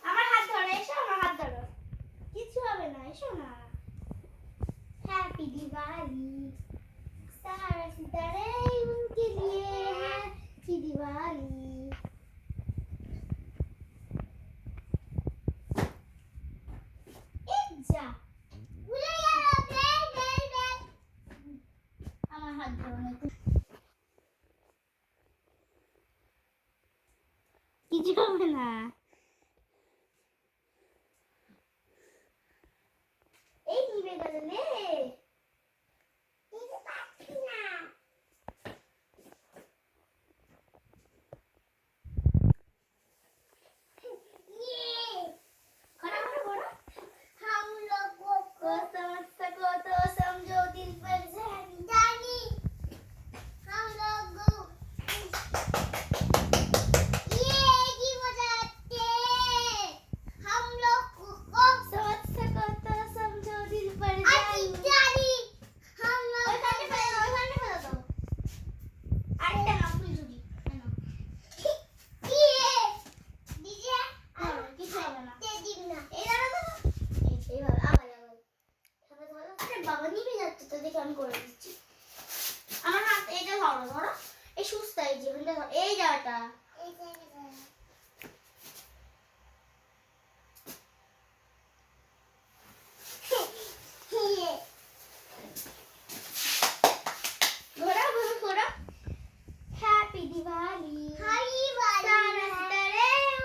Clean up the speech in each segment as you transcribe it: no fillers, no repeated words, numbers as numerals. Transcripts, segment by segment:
আমার হাত ধরো, এসো আমার হাত ধরো, কিছু হবে না, এসো না। हैप्पी दिवाली सारे सितारे उनके लिए, हैप्पी दिवाली। जा भूले यार, बैठ আমার হাত ধরো না, কিছু হবে না। এই নিবে গেল নে, নিতে পারছি না। বাবা নিবে যাচ্ছে তো, দেখে আমি করে দিচ্ছি। আমার হাত এইটা ধরো, ধরো এই সুস্থ, এই যেখানটা ধরো, এই জায়গাটা, এই জায়গাটা ঘোরা ঘোরা ঘোরা। हैप्पी दिवाली, हैप्पी दिवाली,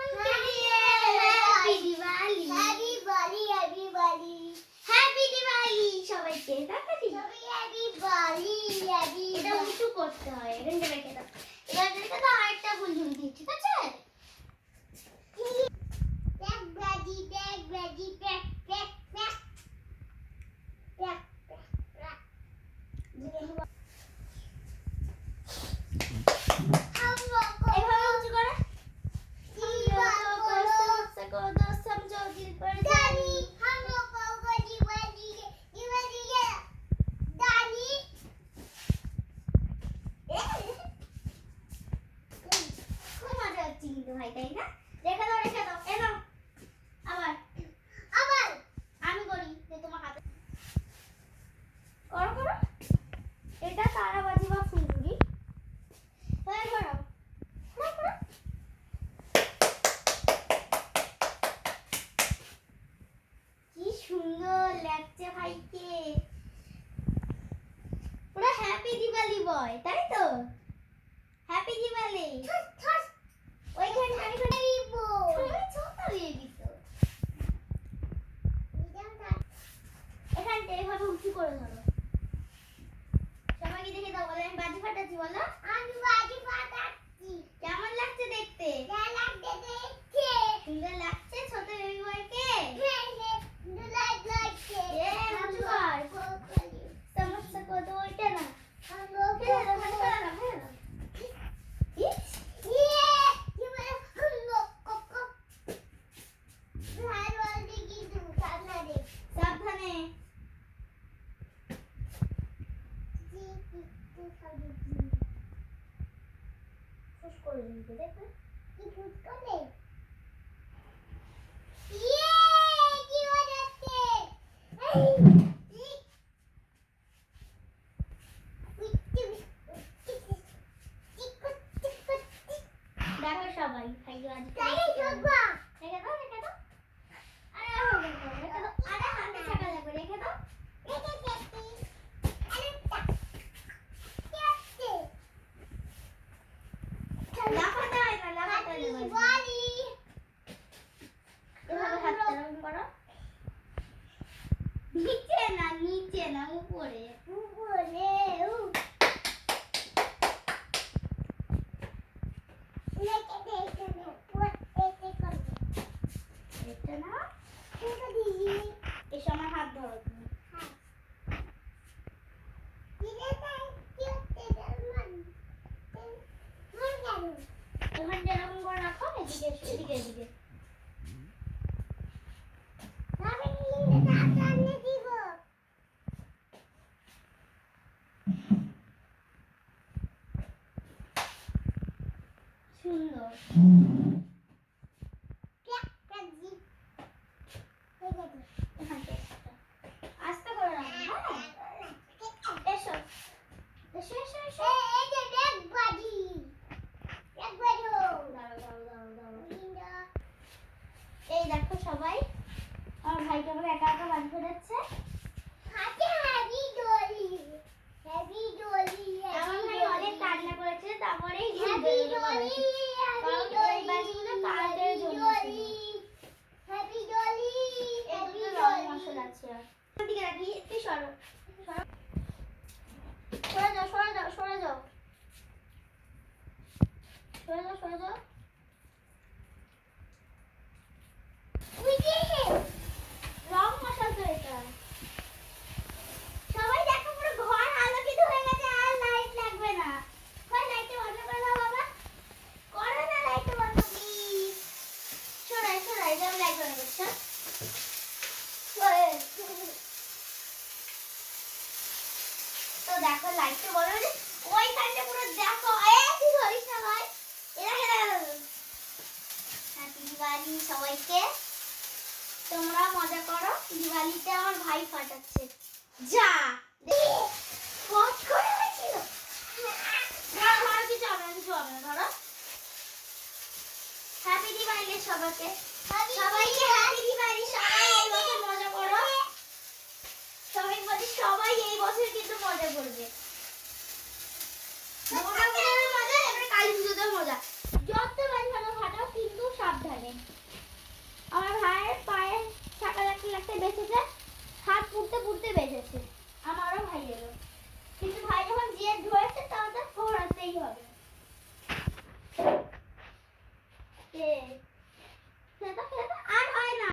उनके लिए happy Diwali, happy Diwali, happy Diwali, happy Diwali সবাইকে দেখাচ্ছি। সবাই हैप्पी दिवाली, हैप्पी এটা উঁচু করতে হয়, এখানে রেখে দাও, এখানে রেখে দাও, আরেকটা ফুল ঝুলছি, ঠিক আছে? Bag baggy bag baggy bag bag bag bag bag. এভাবে উঁচু করে, समझो दिल पर जानी, हम लोग को दिवाली दिवाली दानी। খুব মজা হচ্ছে কিন্তু ভাই, তাই না? রেখে দাও, রেখে দাও, এ নাও আবার আবার আমি করি, যে তোমার হাতে করো করো। এটা তারাবাজি বা ফুলঝুরি, হয়ে করো করো করো। কি সুন্দর লাগছে ভাইকে, পুরো হ্যাপি দিওয়ালি বয়, তাই তো? হ্যাপি দিওয়ালি। ওইখানে ওইখানে দিব, ছোট দিয়ে দিত। এখানটা এভাবে উঁচু করে ধরো, সবাইকে দেখে দাও, বলে আমি বাজি ফাটাচ্ছি, বলো আমি বাজি ফাটাচ্ছি। কেমন লাগছে দেখতে? কেমন লাগছে দেখতে? সুন্দর লাগছে ছোট বেবি বয়কে, সুন্দর লাগছে। এ উঁচু কর, সমস্যা কত ওইটা না, আমরা ফেলে দাও, ফেলে দাও, ফেলে দাও। সাবধানে ফুস করে দিতে, দেখবে কি ফুস করে। কি হচ্ছে? দেখো সবাই খাইয়ে আজ রেখে দাও, রেখে দাও, আরে রেখে দাও, আরে হাতে ছাকা লাগবে, রেখে দাও, রেখে দেখি আরেকটা কি আছে, লাফাতে হয় না, লাফাতে হয় না, বলি এভাবে হাতটা এরকম করো, নিচে না, নিচে না, উপরে উপরে। এসো আমার হাত ধরো তুমি, ওখানটা এরকম করে রাখো, এদিকে এদিকে এদিকে সুন্দর। সবাই। আমার ভাইকে আমাকে একা একা বাড়ি ফেরাচ্ছে। হাতে হ্যাপি ডলি, হ্যাপি ডলি। আমার ভাই অনেক কান্না করেছে, তারপরে হ্যাপি ডলি, হ্যাপি ডলি কাদের জন্য হ্যাপি ডলি, হ্যাপি ডলি মশলা আছে। ঠিক আছে, তুই সরো সরো, সরে যাও সরে যাও সরে যাও সরে যাও সরে যাও। রং মশলা তো এটা। সবাই দেখো পুরো ঘর আলোকিত হয়ে গেছে, আর লাইট লাগবে না। কই লাইটটা বন্ধ করে দাও বাবা, করো না লাইটটা বন্ধ প্লিজ। সরাই সরাই যাও, লাইট বন্ধ করছো। তো দেখো লাইটটা বন্ধ করে ওইখানটা পুরো দেখো। কি করিস না ভাই, এরা হ্যাপি দিওয়ালি সবাইকে। তোমরা মজা করো। দিওয়ালিতে আমার ভাই ফাটাচ্ছে যা কত করে হয়েছিল। না ধরো, কিছু হবে না কিছু হবে না, ধরো। হ্যাপি দিওয়ালি সবাইকে, সবাইকে হ্যাপি দিওয়ালি। সবাই এই বছর মজা করো। সবাই বলি সবাই এই বছর কিন্তু মজা করবে। দুর্গাপূজার মজা, এবারে কালী পুজোতেও মজা। যত বাজি ফাটাও কিন্তু সাবধানে। আমার ভাইয়ের পায়ে চাকা লাগতে লাগতে বেঁচেছে, হাত পুড়তে পুড়তে বেঁচেছে। আমারও ভাই এলো, কিন্তু ভাই যখন জেদ ধরেছে তাহলে ফোড়াতেই হবে।